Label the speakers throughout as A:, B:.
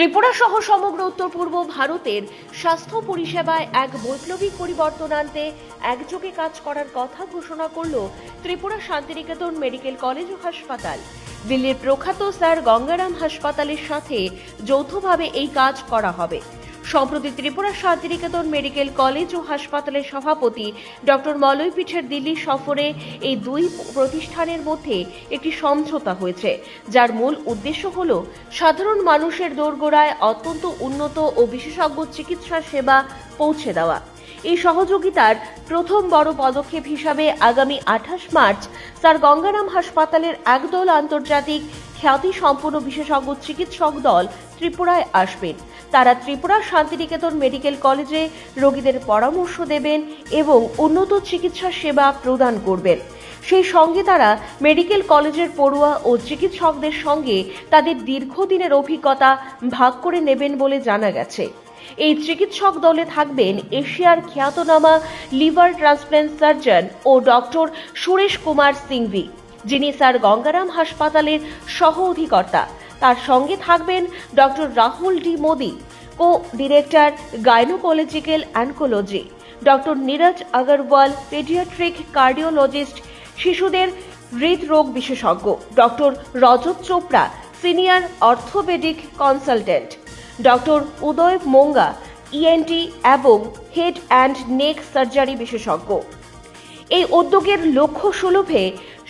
A: ত্রিপুরা সহ সমগ্র উত্তর পূর্ব ভারতের স্বাস্থ্য পরিষেবায় এক বৈপ্লবিক পরিবর্তন আনতে একযোগে কাজ করার কথা ঘোষণা করল ত্রিপুরা শান্তিনিকেতন মেডিকেল কলেজ ও হাসপাতাল। দিল্লির প্রখ্যাত স্যার গঙ্গারাম হাসপাতালের সাথে যৌথভাবে এই কাজ করা হবে। সম্প্রতি ত্রিপুরা শান্তিনিকেতন মেডিকেল কলেজ ও হাসপাতালের সভাপতি ডক্টর মলয় পীঠের দিল্লি সফরে এই দুই প্রতিষ্ঠানের মধ্যে একটি সমঝোতা হয়েছে, যার মূল উদ্দেশ্য হল সাধারণ মানুষের দোরগোড়ায় অত্যন্ত উন্নত ও বিশেষজ্ঞ চিকিৎসা সেবা পৌঁছে দেওয়া। এই সহযোগিতার প্রথম বড় পদক্ষেপ হিসাবে আগামী 28 মার্চ স্যার গঙ্গারাম হাসপাতালের একদল আন্তর্জাতিক খ্যাতি সম্পন্ন বিশেষজ্ঞ চিকিৎসক দল ত্রিপুরায় আসবেন। তারা ত্রিপুরা শান্তিনিকেতন মেডিকেল কলেজে রোগীদের পরামর্শ দেবেন এবং উন্নত চিকিৎসা সেবা প্রদান করবেন। সেই সঙ্গে তারা মেডিকেল কলেজের পড়ুয়া ও চিকিৎসকদের সঙ্গে তাদের দীর্ঘদিনের অভিজ্ঞতা ভাগ করে নেবেন বলে জানা গেছে। এই চিকিৎসক দলে থাকবেন এশিয়ার খ্যাতনামা লিভার ট্রান্সপ্ল্যান্ট সার্জন ও ডক্টর সুরেশ কুমার সিংভি, যিনি স্যার গঙ্গারাম হাসপাতালের সহ অধিকর্তা। তার সঙ্গে থাকবেন doctor Rahul D Modi, co director gynaecological oncology, doctor Neeraj Agarwal, paediatric cardiologist, শিশুদের হৃদরোগ বিশেষজ্ঞ, doctor Rajat Chopra, senior orthopaedic consultant, doctor Uday Monga, ENT এবং হেড অ্যান্ড নেক সার্জারি বিশেষজ্ঞ। এই উদ্যোগের লক্ষ্য সুলভে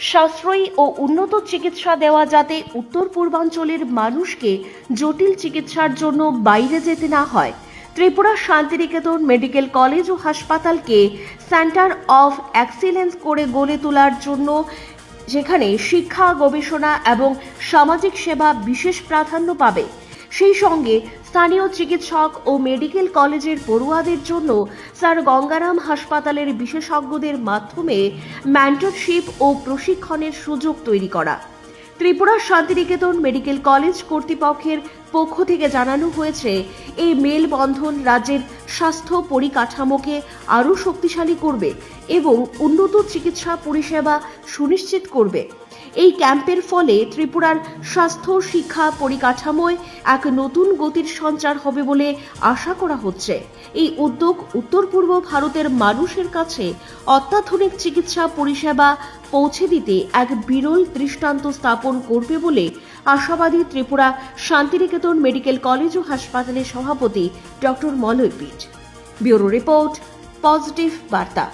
A: সাশ্রয়ী ও উন্নত চিকিৎসা দেওয়া, যাতে উত্তর পূর্বাঞ্চলের মানুষকে জটিল চিকিৎসার জন্য বাইরে যেতে না হয়। ত্রিপুরা শান্তিনিকেতন মেডিকেল কলেজ ও হাসপাতালকে সেন্টার অফ এক্সিলেন্স করে গড়ে তোলার জন্য, যেখানে শিক্ষা, গবেষণা এবং সামাজিক সেবা বিশেষ প্রাধান্য পাবে। সেই সঙ্গে স্থানীয় চিকিৎসক ও মেডিকেল কলেজের পড়ুয়াদের জন্য স্যার গঙ্গারাম হাসপাতালের বিশেষজ্ঞদের মাধ্যমে মেন্টরশিপ ও প্রশিক্ষণের সুযোগ তৈরি করা। ত্রিপুরা শান্তিনিকেতন মেডিকেল কলেজ কর্তৃপক্ষের পক্ষ থেকে জানানো হয়েছে, এই মেলবন্ধন রাজ্যের স্বাস্থ্য পরিকাঠামোকে আরও শক্তিশালী করবে এবং উন্নত চিকিৎসা পরিষেবা সুনিশ্চিত করবে। এই ক্যাম্পের ফলে ত্রিপুরার স্বাস্থ্য শিক্ষা পরিকাঠামোয় এক নতুন গতির সঞ্চার হবে বলে আশা করা হচ্ছে। এই উদ্যোগ উত্তর পূর্ব ভারতের মানুষের কাছে অত্যাধুনিক চিকিৎসা পরিষেবা পৌঁছে দিতে এক বিরল দৃষ্টান্ত স্থাপন করবে বলে আশাবাদী ত্রিপুরা শান্তিনিকেতন মেডিকেল কলেজ ও হাসপাতালের সভাপতি ডক্টর মলয় পীঠ। ব্যুরো রিপোর্ট, পজিটিভ বার্তা।